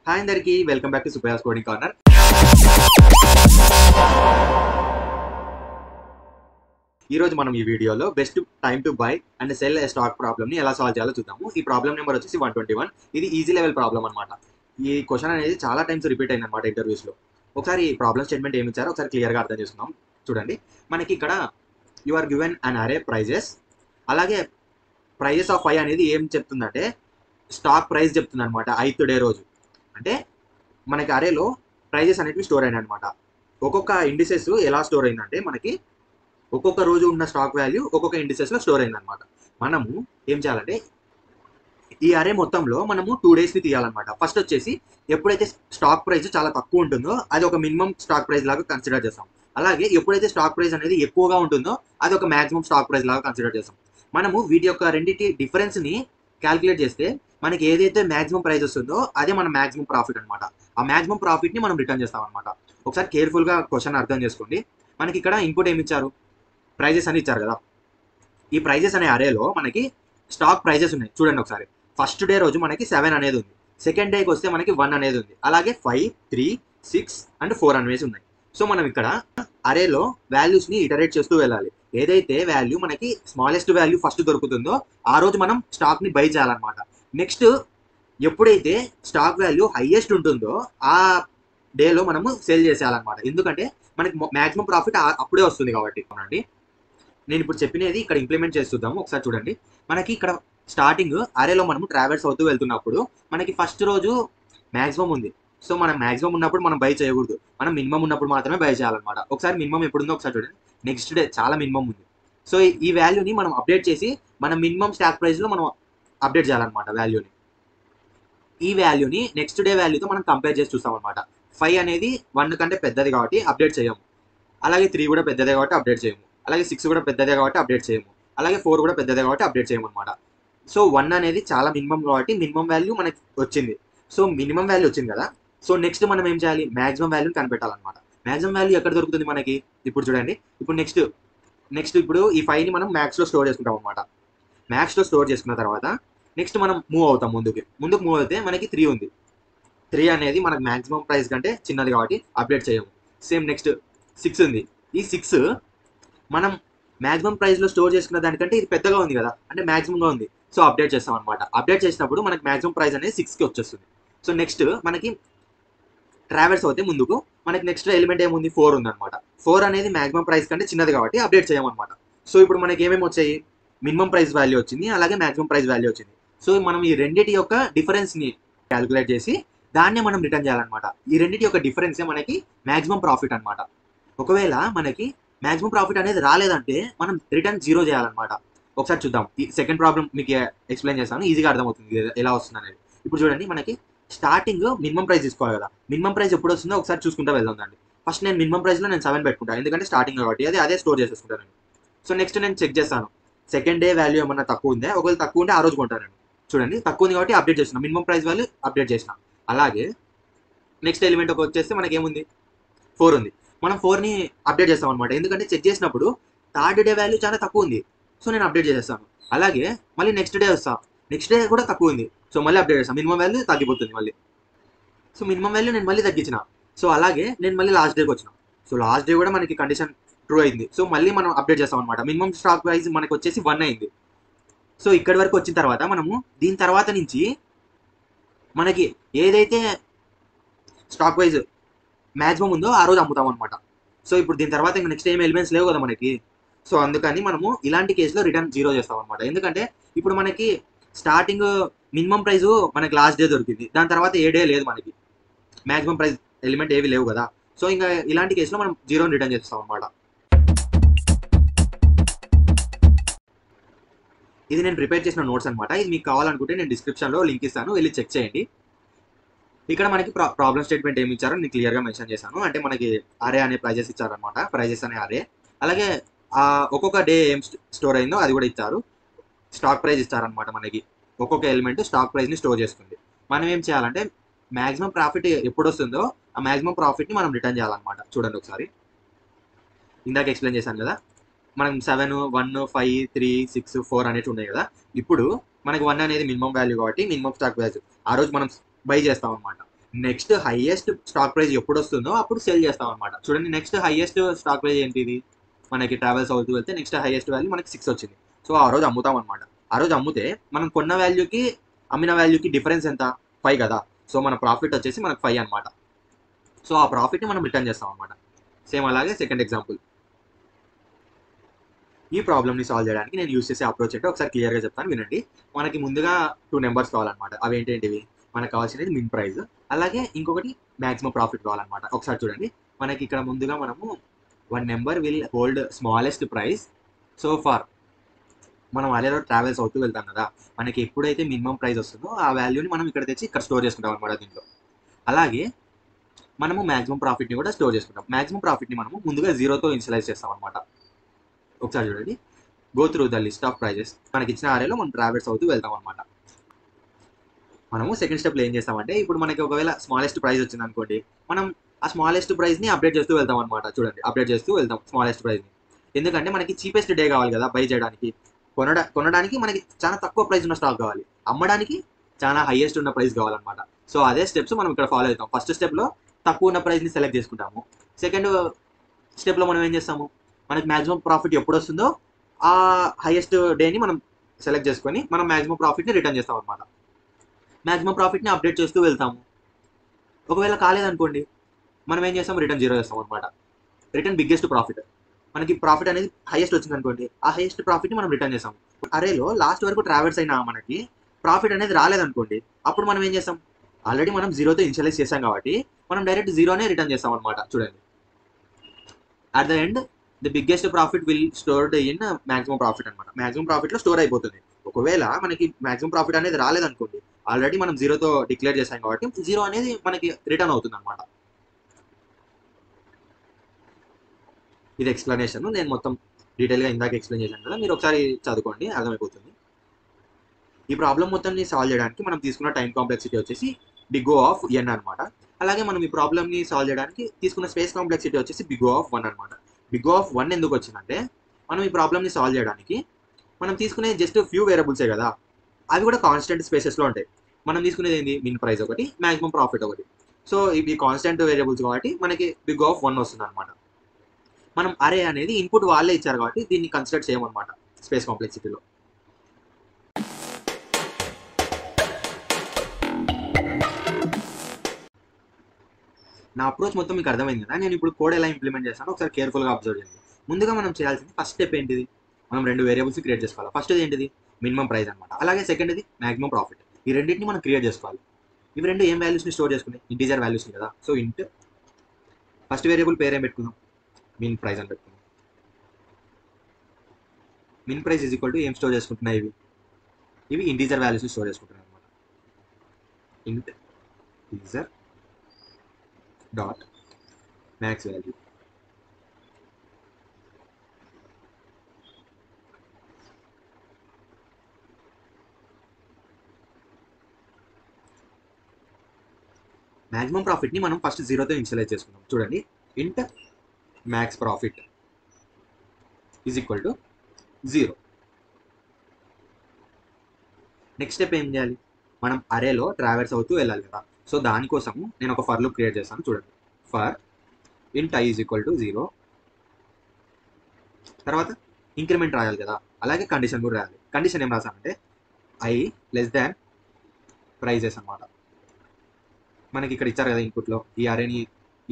Hi అందరికీ welcome back to Supaya's coding corner. ఈ రోజు మనం ఈ వీడియోలో best time to buy and sell stock problem ని ఎలా సాల్వ్ చేయాలో చూద్దాము. ఈ ప్రాబ్లమ్ నెంబర్ వచ్చేసి 121. ఇది ఈజీ లెవెల్ ప్రాబ్లమ్ అనమాట. ఈ క్వశ్చన్ అనేది చాలా టైమ్స్ రిపీట్ అయింది అనమాట ఇంటర్వ్యూస్ లో. ఒకసారి ఈ ప్రాబ్లమ్ స్టేట్మెంట్ ఏమి ఇచ్చారో ఒకసారి క్లియర్ గా అర్థం చేసుకుందాం. చూడండి, మనకి ఇక్కడ యు ఆర్ గివెన్ అన్ అరే ప్రైజెస్, అలాగే ప్రైజెస్ ఆఫ్ 5 అనేది ఏం చెప్తుందంటే స్టాక్ ప్రైస్ చెప్తుంది అనమాట. 8th డే రోజు అంటే మనకి అరేలో ప్రైజెస్ అనేవి స్టోర్ అయినాయి అనమాట. ఒక్కొక్క ఇండిసెస్ ఎలా స్టోర్ అయిందంటే మనకి ఒక్కొక్క రోజు ఉన్న స్టాక్ వాల్యూ ఒక్కొక్క ఇండిసెస్లో స్టోర్ అయిందనమాట. మనము ఏం చేయాలంటే ఈ అరే మొత్తంలో మనము 2 డేస్ని తీయాలన్నమాట. ఫస్ట్ వచ్చేసి ఎప్పుడైతే స్టాక్ ప్రైస్ చాలా తక్కువ ఉంటుందో అది ఒక మినిమం స్టాక్ ప్రైస్ లాగా కన్సిడర్ చేస్తాం. అలాగే ఎప్పుడైతే స్టాక్ ప్రైస్ అనేది ఎక్కువగా ఉంటుందో అది ఒక మాక్సిమం స్టాక్ ప్రైస్ లాగా కన్సిడర్ చేస్తాం. మనము వీటి యొక్క రెండింటి డిఫరెన్స్ని క్యాల్కులేట్ చేస్తే మనకి ఏదైతే మాక్సిమం ప్రైస్ వస్తుందో అదే మన మాక్సిమం ప్రాఫిట్ అనమాట. ఆ మాక్సిమం ప్రాఫిట్ని మనం రిటర్న్ చేస్తాం అనమాట. ఒకసారి కేర్ఫుల్గా క్వశ్చన్ అర్థం చేసుకోండి. మనకి ఇక్కడ ఇన్పుట్ ఏమి ఇచ్చారు, ప్రైజెస్ అని ఇచ్చారు కదా. ఈ ప్రైజెస్ అనే అరేలో మనకి స్టాక్ ప్రైజెస్ ఉన్నాయి. చూడండి ఒకసారి, ఫస్ట్ డే రోజు మనకి 7 అనేది ఉంది, సెకండ్ డేకి వస్తే మనకి 1 అనేది ఉంది, అలాగే 5, 3, 6 అండ్ 4 అనేవి ఉన్నాయి. సో మనం ఇక్కడ అరేలో వాల్యూస్ని ఇటరేట్ చేస్తూ వెళ్ళాలి. ఏదైతే వాల్యూ మనకి స్మాలెస్ట్ వాల్యూ ఫస్ట్ దొరుకుతుందో ఆ రోజు మనం స్టాక్ని బై చేయాలన్నమాట. నెక్స్ట్ ఎప్పుడైతే స్టాక్ వాల్యూ హైయెస్ట్ ఉంటుందో ఆ డేలో మనము సేల్ చేసేయాలన్నమాట. ఎందుకంటే మనకి మ్యాక్సిమం ప్రాఫిట్ అప్పుడే వస్తుంది కాబట్టి. అవునండి, నేను ఇప్పుడు చెప్పినది ఇక్కడ ఇంప్లిమెంట్ చేస్తున్నాము. ఒకసారి చూడండి, మనకి ఇక్కడ స్టార్టింగ్ అరేలో మనము ట్రావెల్స్ అవుతూ వెళ్తున్నప్పుడు మనకి ఫస్ట్ రోజు మ్యాక్సిమం ఉంది. సో మనం మ్యాక్సిమం ఉన్నప్పుడు మనం బై చేయకూడదు, మనం మినిమం ఉన్నప్పుడు మాత్రమే బై చేయాలన్నమాట. ఒకసారి మినిమం ఎప్పుడుందో ఒకసారి చూడండి, నెక్స్ట్ డే చాలా మినిమం ఉంది. సో ఈ వాల్యూని మనం అప్డేట్ చేసి మన మినిమం స్టాక్ ప్రైస్లో మనం అప్డేట్ చేయాలన్నమాట వాల్యూని. ఈ వాల్యూని నెక్స్ట్ డే వాల్యూతో మనం కంపేర్ చేసి చూస్తాం అనమాట. 5 అనేది 1 కంటే పెద్దది కాబట్టి అప్డేట్ చేయము, అలాగే 3 కూడా పెద్దదే కాబట్టి అప్డేట్ చేయము, అలాగే 6 కూడా పెద్దదే కాబట్టి అప్డేట్ చేయము, అలాగే 4 కూడా పెద్దదే కాబట్టి అప్డేట్ చేయము అనమాట. సో 1 అనేది చాలా మినిమం కాబట్టి మినిమం వాల్యూ మనకి వచ్చింది. సో మినిమం వాల్యూ వచ్చింది కదా. సో నెక్స్ట్ మనం ఏం చేయాలి, మాక్సిమం వాల్యూని కనిపెట్టాలన్నమాట. మాక్సిమం వాల్యూ ఎక్కడ దొరుకుతుంది మనకి, ఇప్పుడు చూడండి. ఇప్పుడు నెక్స్ట్ ఇప్పుడు ఈ 5ని మనం మ్యాక్స్లో స్టోర్ చేసుకుంటాం అనమాట. మ్యాక్స్లో స్టోర్ చేసుకున్న తర్వాత నెక్స్ట్ మనం మూవ్ అవుతాం, ముందుకు మూవ్ అయితే మనకి 3 ఉంది. 3 అనేది మనకు మాక్సిమం ప్రైస్ కంటే చిన్నది కాబట్టి అప్డేట్ చేయము. సేమ్ నెక్స్ట్ 6 ఉంది. ఈ 6 మనం మాక్సిమం ప్రైస్లో స్టోర్ చేసుకున్న దానికంటే ఇది పెద్దగా ఉంది కదా, అంటే మాక్సిమంగా ఉంది. సో అప్డేట్ చేస్తాం అనమాట. అప్డేట్ చేసినప్పుడు మనకి మాక్సిమం ప్రైస్ అనేది 6కి వచ్చేస్తుంది. సో నెక్స్ట్ మనకి ట్రావెల్స్ అవుతే ముందుకు మనకి నెక్స్ట్ ఎలిమెంట్ ఏముంది, 4 ఉంది అనమాట. 4 అనేది మాక్సిమం ప్రైస్ కంటే చిన్నది కాబట్టి అప్డేట్ చేయమన్నమాట. సో ఇప్పుడు మనకి ఏమేమి వచ్చాయి, మినిమం ప్రైస్ వాల్యూ వచ్చింది, అలాగే మాక్సిమం ప్రైస్ వాల్యూ వచ్చింది. సో మనం ఈ రెండింటి యొక్క డిఫరెన్స్ని క్యాలిక్యులేట్ చేసి దాన్నే మనం రిటర్న్ చేయాలన్నమాట. ఈ రెండింటి యొక్క డిఫరెన్సే మనకి మాక్సిమం ప్రాఫిట్ అనమాట. ఒకవేళ మనకి మాక్సిమం ప్రాఫిట్ అనేది రాలేదంటే మనం రిటర్న్ 0 చేయాలన్నమాట. ఒకసారి చూద్దాం, ఈ సెకండ్ ప్రాబ్లం మీకు ఎక్స్ప్లెయిన్ చేస్తాను, ఈజీగా అర్థమవుతుంది ఎలా వస్తుంది అనేది. ఇప్పుడు చూడండి, మనకి స్టార్టింగ్ మినిమం ప్రైస్ తీసుకోవాలి కదా. మినిమం ప్రైస్ ఎప్పుడు వస్తుందో ఒకసారి చూసుకుంటా వెళ్దాండి. ఫస్ట్ నేను మినిమం ప్రైస్లో నేను 7 పెట్టుకుంటాను, ఎందుకంటే స్టార్టింగ్ కాబట్టి అదే స్టోర్ చేసేసుకుంటాను. సో నెక్స్ట్ నేను చెక్ చేస్తాను సెకండ్ డే వాల్యూ ఏమన్నా తక్కువ ఉందా, ఒకవేళ తక్కువ ఉంటే ఆ రోజు కొంటాను. చూడండి, తక్కువ ఉంది కాబట్టి అప్డేట్ చేసిన, మినిమం ప్రైస్ వాల్యూ అప్డేట్ చేసిన. అలాగే నెక్స్ట్ ఎలిమెంట్ ఒక వచ్చేస్తే మనకి ఏముంది, 4 ఉంది. మనం 4ని అప్డేట్ చేస్తాం అనమాట, ఎందుకంటే చెక్ చేసినప్పుడు థర్డ్ డే వాల్యూ చాలా తక్కువ ఉంది. సో నేను అప్డేట్ చేసేస్తాను. అలాగే మళ్ళీ నెక్స్ట్ డే వస్తాను, నెక్స్ట్ డే కూడా తక్కువ ఉంది. సో మళ్ళీ అప్డేట్ చేస్తాను, మినిమం వాల్యూ తగ్గిపోతుంది మళ్ళీ. సో మినిమం వాల్యూ నేను మళ్ళీ తగ్గించిన. సో అలాగే నేను మళ్ళీ లాస్ట్ డేకి వచ్చిన. సో లాస్ట్ డే కూడా మనకి కండిషన్ ట్రూ అయింది. సో మళ్ళీ మనం అప్డేట్ చేస్తాం అనమాట. మినిమం స్టాక్ ప్రైస్ మనకి వచ్చేసి 1 అయింది. సో ఇక్కడి వరకు వచ్చిన తర్వాత మనము దీని తర్వాత నుంచి మనకి ఏదైతే స్టాక్ ప్రైస్ మ్యాక్సిమం ఉందో ఆ రోజు అమ్ముతాం అనమాట. సో ఇప్పుడు దీని తర్వాత ఇంకా నెక్స్ట్ ఏం ఎలిమెంట్స్ లేవు కదా మనకి. సో అందుకని మనము ఇలాంటి కేసులో రిటర్న్ 0 చేస్తాం అనమాట. ఎందుకంటే ఇప్పుడు మనకి స్టార్టింగ్ మినిమం ప్రైస్ మనకి లాస్ట్ డే దొరికింది, దాని తర్వాత ఏ డే లేదు మనకి, మ్యాక్సిమం ప్రైస్ ఎలిమెంట్ ఏవి లేవు కదా. సో ఇంకా ఇలాంటి కేసులో మనం 0ని రిటర్న్ చేస్తాం అనమాట. ఇది నేను ప్రిపేర్ చేసిన నోట్స్ అనమాట. ఇది మీకు కావాలనుకుంటే నేను డిస్క్రిప్షన్లో లింక్ ఇస్తాను, వెళ్ళి చెక్ చేయండి. ఇక్కడ మనకి ప్రాబ్లమ్ స్టేట్మెంట్ ఏమి ఇచ్చారో నేను క్లియర్గా మెన్షన్ చేశాను. అంటే మనకి అరే అనే ప్రైజెస్ ఇచ్చారనమాట, ప్రైజెస్ అనే అరే. అలాగే ఒక్కొక్క డే ఏం స్టోర్ అయిందో అది కూడా ఇచ్చారు, స్టాక్ ప్రైస్ ఇచ్చారనమాట. మనకి ఒక్కొక్క ఎలిమెంట్ స్టాక్ ప్రైస్ని స్టోర్ చేసుకుంది. మనం ఏం చేయాలంటే మాక్సిమం ప్రాఫిట్ ఎప్పుడు వస్తుందో ఆ మాక్సిమం ప్రాఫిట్ని మనం రిటర్న్ చేయాలన్నమాట. చూడండి ఒకసారి, ఇందాక ఎక్స్ప్లెయిన్ చేశాను కదా, మనం 7, 1, 5, 3, 6, 4 అనేవి ఉన్నాయి కదా. ఇప్పుడు మనకి 1 అనేది మినిమం వాల్యూ కాబట్టి మినిమం స్టాక్ వాల్యూ ఆ రోజు మనం బై చేస్తాం అనమాట. నెక్స్ట్ హైయెస్ట్ స్టాక్ ప్రైస్ ఎప్పుడు వస్తుందో అప్పుడు సెల్ చేస్తాం అనమాట. చూడండి, నెక్స్ట్ హైయెస్ట్ స్టాక్ ప్రైస్ ఏంటిది, మనకి ట్రావెల్స్ అవుతూ వెళ్తే నెక్స్ట్ హైయెస్ట్ వాల్యూ మనకి 6 వచ్చింది. సో ఆ రోజు అమ్ముతాం అనమాట. ఆ రోజు అమ్మితే మనం కొన్న వాల్యూకి అమ్మిన వాల్యూకి డిఫరెన్స్ ఎంత, 5 కదా. సో మన ప్రాఫిట్ వచ్చేసి మనకు 5 అనమాట. సో ఆ ప్రాఫిట్ని మనం రిటర్న్ చేస్తాం అనమాట. సేమ్ అలాగే సెకండ్ ఎగ్జాంపుల్. ఈ ప్రాబ్లమ్ని సాల్వ్ చేయడానికి నేను యూస్ చేసే అప్రోచ్ ఏంటో ఒకసారి క్లియర్గా చెప్తాను, వినండి. మనకి ముందుగా 2 నెంబర్స్ కావాలన్నమాట. అవి ఏంటేంటివి, మనకు కావాల్సినది మిన్ ప్రైస్, అలాగే ఇంకొకటి మ్యాక్సిమం ప్రాఫిట్ కావాలన్నమాట. ఒకసారి చూడండి, మనకి ఇక్కడ ముందుగా మనము 1 number will hold smallest price. So far మనం అరేలో ట్రావెల్స్ అవుతూ వెళ్తాం కదా, మనకి ఎప్పుడైతే మినిమం ప్రైస్ వస్తుందో ఆ వాల్యూని మనం ఇక్కడ తెచ్చి ఇక్కడ స్టోర్ చేసుకుంటాం అనమాట దీంట్లో. అలాగే మనము మ్యాక్సిమం ప్రాఫిట్ని కూడా స్టోర్ చేసుకుంటాం. మ్యాక్సిమం ప్రాఫిట్ని మనము ముందుగా 0తో ఇనిషియలైజ్ చేస్తాం అనమాట. ఒకసారి చూడండి, go through the list of prices. మనకి ఇచ్చిన అరేలో మనం ట్రావెల్స్ అవుతూ వెళ్తాం అనమాట. మనము సెకండ్ స్టెప్లో ఏం చేస్తామంటే, ఇప్పుడు మనకి ఒకవేళ స్మాలెస్ట్ ప్రైస్ వచ్చింది అనుకోండి, మనం ఆ స్మాలెస్ట్ ప్రైస్ని అప్డేట్ చేస్తూ వెళ్తాం అనమాట. చూడండి, అప్డేట్ చేస్తూ వెళ్తాం స్మాలెస్ట్ ప్రైస్ని. ఎందుకంటే మనకి చీపెస్ట్ డే కావాలి కదా బై చేయడానికి. కొనడానికి మనకి చాలా తక్కువ ప్రైస్ ఉన్న స్టాక్ కావాలి, అమ్మడానికి చాలా హైయెస్ట్ ఉన్న ప్రైస్ కావాలన్నమాట. సో అదే స్టెప్స్ మనం ఇక్కడ ఫాలో అవుతాం. ఫస్ట్ స్టెప్లో తక్కువ ఉన్న ప్రైస్ని సెలెక్ట్ చేసుకుంటాము. సెకండ్ స్టెప్లో మనం ఏం చేస్తాము, మనకి మ్యాక్సిమం ప్రాఫిట్ ఎప్పుడు వస్తుందో ఆ హైయెస్ట్ డేని మనం సెలెక్ట్ చేసుకొని మనం మ్యాక్సిమం ప్రాఫిట్ని రిటర్న్ చేస్తాం అనమాట. మ్యాక్సిమం ప్రాఫిట్ని అప్డేట్ చేస్తూ వెళ్తాము. ఒకవేళ కాలేదనుకోండి, మనం ఏం చేస్తాం, రిటర్న్ 0 చేస్తాం అనమాట. Return biggest profit. మనకి ప్రాఫిట్ అనేది హైయెస్ట్ వచ్చింది అనుకోండి, ఆ హైయెస్ట్ ప్రాఫిట్ని మనం రిటర్న్ చేస్తాం. అరేలో లాస్ట్ వరకు ట్రావెల్స్ అయినా మనకి ప్రాఫిట్ అనేది రాలేదనుకోండి, అప్పుడు మనం ఏం చేస్తాం, ఆల్రెడీ మనం 0తో ఇనిషియలైజ్ చేసాం కాబట్టి మనం డైరెక్ట్ 0నే రిటర్న్ చేస్తాం అనమాట. చూడండి, at the end the biggest profit will stored in maximum profit అనమాట. మాక్సిమం ప్రాఫిట్లో స్టోర్ అయిపోతుంది. ఒకవేళ మనకి మాక్సిమం ప్రాఫిట్ అనేది రాలేదనుకోండి, ఆల్రెడీ మనం 0తో డిక్లేర్ చేసాం కాబట్టి 0 అనేది మనకి రిటర్న్ అవుతుంది అనమాట. ఇది ఎక్స్ప్లెనేషన్. నేను మొత్తం డీటెయిల్గా ఇందాక ఎక్స్ప్లెయిన్ చేశాను కదా, మీరు ఒకసారి చదువుకోండి, అర్థమైపోతుంది. ఈ ప్రాబ్లం మొత్తాన్ని సాల్వ్ చేయడానికి మనం తీసుకున్న టైం కాంప్లెక్సిటీ వచ్చేసి బిగ్ ఓ ఆఫ్ ఎన్ అనమాట. అలాగే మనం ఈ ప్రాబ్లమ్ని సాల్వ్ చేయడానికి తీసుకున్న స్పేస్ కాంప్లెక్సిటీ వచ్చేసి బిగ్ ఓ ఆఫ్ 1 అనమాట. బిగ్ ఓ ఆఫ్ 1 ఎందుకు వచ్చిందంటే, మనం ఈ ప్రాబ్లమ్ని సాల్వ్ చేయడానికి మనం తీసుకునే జస్ట్ ఫ్యూ వేరియబుల్సే కదా, అవి కూడా కాన్స్టెంట్ స్పేసెస్లో ఉంటాయి. మనం తీసుకునేది ఏంటి, మిన్ ప్రైస్ ఒకటి, మాక్సిమం ప్రాఫిట్ ఒకటి. సో ఇవి కాన్స్టెంట్ వేరియబుల్స్ కాబట్టి మనకి బిగ్ ఓ ఆఫ్ 1 వస్తుంది అనమాట. మనం అరే అనేది ఇన్పుట్ వాళ్ళే ఇచ్చారు కాబట్టి దీన్ని కన్సిడర్ చేయమన్నమాట స్పేస్ కాంప్లెక్సిటీలో. నా అప్రోచ్ మొత్తం మీకు అర్థమైంది కదా. నేను ఇప్పుడు కోడ్ ఎలా ఇంప్లిమెంట్ చేస్తానో ఒకసారి కేర్ఫుల్గా అబ్జర్వ్ చేయండి. ముందుగా మనం చేయాల్సింది ఫస్ట్ స్టెప్ ఏంటిది, మనం 2 వేరియబుల్స్ క్రియేట్ చేసుకోవాలి. ఫస్ట్ ఏంటిది, మినిమం ప్రైస్ అనమాట. అలాగే సెకండ్ది మ్యాక్సిమం ప్రాఫిట్. ఈ రెండింటిని మనం క్రియేట్ చేసుకోవాలి. ఇవి రెండు ఏం వాల్యూస్ని స్టోర్ చేసుకున్నాయి, ఇంటీజర్ వాల్యూస్ని కదా. సో ఇంట్ ఫస్ట్ వేరియబుల్ పేరు ఏం పెట్టుకుందాం, మిన్ ప్రైస్ అని పెట్టుకుందాం. Min price is equal to ఏం స్టోర్ చేసుకుంటున్నాయి, ఇవి ఇంటీజర్ వాల్యూస్ని స్టోర్ చేసుకుంటున్నాయి అనమాట. Integer dot max value. Maximum ప్రాఫిట్ని మనం ఫస్ట్ 0తో ఇనిషియలైజ్ చేసుకుందాం. చూడండి, int max profit is equal to 0. Next step ఏం చేయాలి, మనం అరేలో ట్రావెల్స్ అవుతూ వెళ్ళాలి కదా. సో దానికోసము నేను ఒక ఫర్ లూప్ క్రియేట్ చేస్తాను. చూడండి, ఫర్ ఇంట్ ఐ ఈజ్ ఈక్వల్ టు 0, తర్వాత ఇంక్రిమెంట్ రాయాలి కదా, అలాగే కండిషన్ కూడా రాయాలి. కండిషన్ ఏం రాసామంటే ఐ లెస్ దాన్ ప్రైజెస్ అనమాట. మనకి ఇక్కడ ఇచ్చారు కదా ఇన్పుట్లో,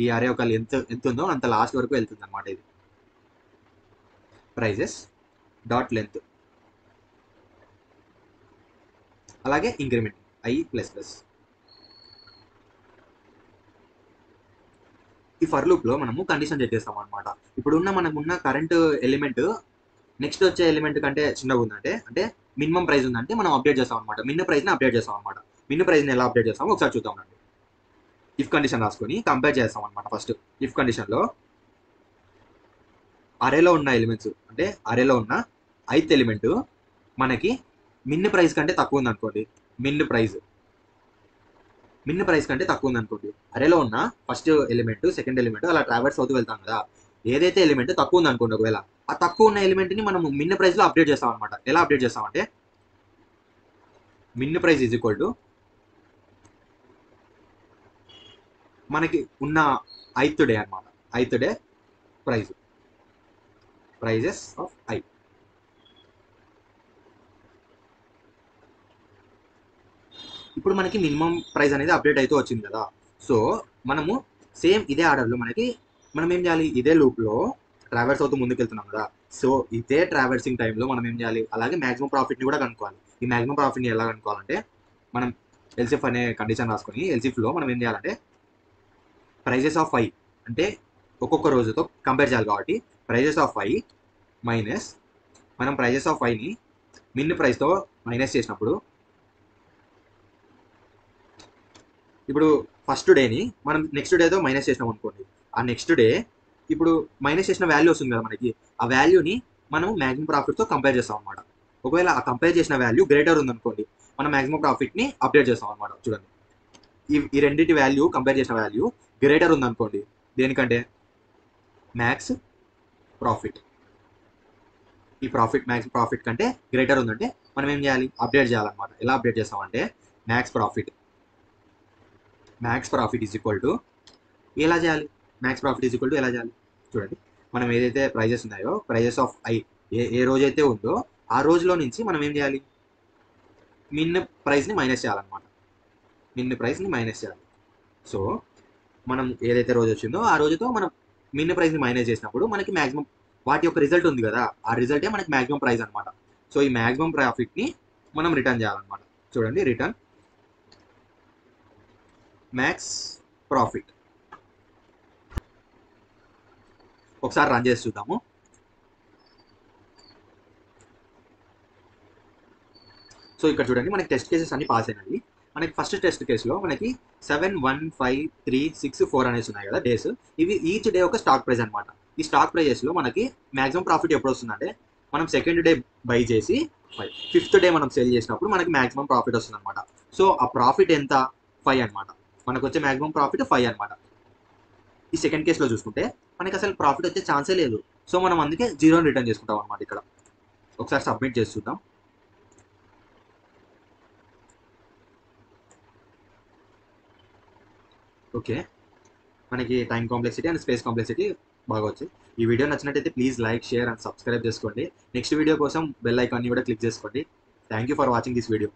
ఈ అరే ఒక ఎంత ఉందో అంత లాస్ట్ వరకు వెళ్తుంది అనమాట. ఇది ప్రైజెస్ డాట్ లెంత్, అలాగే ఇంక్రిమెంట్ ఐ ప్లస్ ప్లస్. ఈ ఫర్ లూప్లో మనము కండిషన్ చెక్ చేస్తాం అనమాట. ఇప్పుడున్న మనకున్న కరెంట్ ఎలిమెంట్ నెక్స్ట్ వచ్చే ఎలిమెంట్ కంటే చిన్నగా ఉందంటే, అంటే మినిమం ప్రైస్ ఉందంటే మనం అప్డేట్ చేస్తాం అనమాట. మిన్ ప్రైస్ని అప్డేట్ చేస్తాం అనమాట. మిన్ ప్రైస్ని ఎలా అప్డేట్ చేస్తామో ఒకసారి చూద్దాం అండి. ఇఫ్ కండిషన్ రాసుకొని కంపేర్ చేస్తాం అనమాట. ఫస్ట్ ఇఫ్ కండిషన్లో అరేలో ఉన్న ఎలిమెంట్స్, అంటే అరేలో ఉన్న ఐత్ ఎలిమెంట్ మనకి మిన్ ప్రైస్ కంటే తక్కువ ఉంది అనుకోండి, మిన్ ప్రైస్ కంటే తక్కువ ఉంది అనుకోండి, అరేలో ఉన్న ఫస్ట్ ఎలిమెంట్ సెకండ్ ఎలిమెంట్ అలా ట్రావెల్స్ అవుతూ వెళ్తాం కదా. ఏదైతే ఎలిమెంట్ తక్కువ ఉంది అనుకోండి, ఒకవేళ ఆ తక్కువ ఉన్న ఎలిమెంట్ని మనం మిన్ ప్రైస్లో అప్డేట్ చేస్తాం అనమాట. ఎలా అప్డేట్ చేస్తామంటే మిన్ ప్రైస్ ఈజ్ ఈక్వల్ టు మనకి ఉన్న 8th డే అనమాట. 8th day prices of I. ఇప్పుడు మనకి మినిమం ప్రైస్ అనేది అప్డేట్ అయితే వచ్చింది కదా. సో మనము సేమ్ ఇదే ఆర్డర్లో మనం ఏం చేయాలి, ఇదే లూప్లో ట్రావెల్స్ అవుతూ ముందుకెళ్తున్నాం కదా. సో ఇదే ట్రావెల్సింగ్ టైంలో మనం ఏం చేయాలి, అలాగే మ్యాక్సిమం ప్రాఫిట్ని కూడా కనుక్కోవాలి. ఈ మ్యాక్సిమం ప్రాఫిట్ని ఎలా కనుక్కోవాలంటే, మనం ఎల్సిఎఫ్ అనే కండిషన్ రాసుకొని ఎల్సిఎఫ్లో మనం ఏం చేయాలంటే ప్రైజెస్ ఆఫ్ ఐ అంటే ఒక్కొక్క రోజుతో కంపేర్ చేయాలి. కాబట్టి ప్రైజెస్ ఆఫ్ ఐ మైనస్ మనం ప్రైజెస్ ఆఫ్ ఐని మిన్ ప్రైస్తో మైనస్ చేసినప్పుడు, ఇప్పుడు ఫస్ట్ డేని మనం నెక్స్ట్ డేతో మైనస్ చేసినాం అనుకోండి, ఆ నెక్స్ట్ డే ఇప్పుడు మైనస్ చేసిన వాల్యూ వస్తుంది కదా మనకి, ఆ వాల్యూని మనం మ్యాక్సిమం ప్రాఫిట్తో కంపేర్ చేస్తాం అనమాట. ఒకవేళ ఆ కంపేర్ చేసిన వాల్యూ గ్రేటర్ ఉందనుకోండి, మనం మ్యాక్సిమం ప్రాఫిట్ని అప్డేట్ చేస్తాం అనమాట. చూడండి, ఈ రెండింటి వాల్యూ కంపేర్ చేసిన వాల్యూ గ్రేటర్ ఉందనుకోండి, దేనికంటే మ్యాక్స్ ప్రాఫిట్, ఈ మ్యాక్స్ ప్రాఫిట్ కంటే గ్రేటర్ ఉందంటే మనం ఏం చేయాలి, అప్డేట్ చేయాలన్నమాట. ఎలా అప్డేట్ చేస్తామంటే max profit is equal to ఎలా చేయాలి, ఎలా చేయాలి చూడండి. మనం ఏదైతే ప్రైజెస్ ఉన్నాయో, ప్రైజెస్ ఆఫ్ ఐ ఏ రోజైతే ఉందో ఆ రోజులో నుంచి మనం ఏం చేయాలి, మిన్ ప్రైస్ని మైనస్ చేయాలన్నమాట. సో మనం ఏదైతే రోజు వచ్చిందో ఆ రోజుతో మనం మిన్ ప్రైస్ని మైనస్ చేసినప్పుడు మనకి మ్యాక్సిమం వాటి యొక్క రిజల్ట్ ఉంది కదా, ఆ రిజల్టే మనకి మ్యాక్సిమం ప్రైస్ అనమాట. సో ఈ మ్యాక్సిమం ప్రాఫిట్ని మనం రిటర్న్ చేయాలన్నమాట. చూడండి, రిటర్న్ మ్యాక్స్ ప్రాఫిట్. ఒకసారి రన్ చేసి చూద్దాము. సో ఇక్కడ చూడండి, మనకి టెస్ట్ కేసెస్ అన్ని పాస్ అయినాయి. మనకి ఫస్ట్ టెస్ట్ కేసులో మనకి 7, 1, 5, 3, 6, 4 అనేసి ఉన్నాయి కదా డేస్. ఇవి ఈచ్ డే ఒక స్టాక్ ప్రైస్ అనమాట. ఈ స్టాక్ ప్రైజెస్లో మనకి మ్యాక్సిమం ప్రాఫిట్ ఎప్పుడు వస్తుందంటే, మనం సెకండ్ డే బై చేసి 5th డే మనం సెల్ చేసినప్పుడు మనకి మ్యాక్సిమం ప్రాఫిట్ వస్తుంది అనమాట. సో ఆ ప్రాఫిట్ ఎంత, 5 అనమాట. మనకు వచ్చే మ్యాక్సిమం ప్రాఫిట్ 5 అనమాట. ఈ సెకండ్ కేసులో చూసుకుంటే మనకి అసలు ప్రాఫిట్ వచ్చే ఛాన్సే లేదు. సో మనం అందుకే 0 రిటర్న్ చేసుకుంటాం అనమాట. ఇక్కడ ఒకసారి సబ్మిట్ చేసి చూద్దాం. ఓకే, మనకి time complexity and space complexity బాగా వచ్చాయి. ఈ వీడియో నచ్చినట్టయితే please like, share and subscribe చేసుకోండి. నెక్స్ట్ వీడియో కోసం బెల్ ఐకాన్ని కూడా క్లిక్ చేసుకోండి. Thank you for watching this video.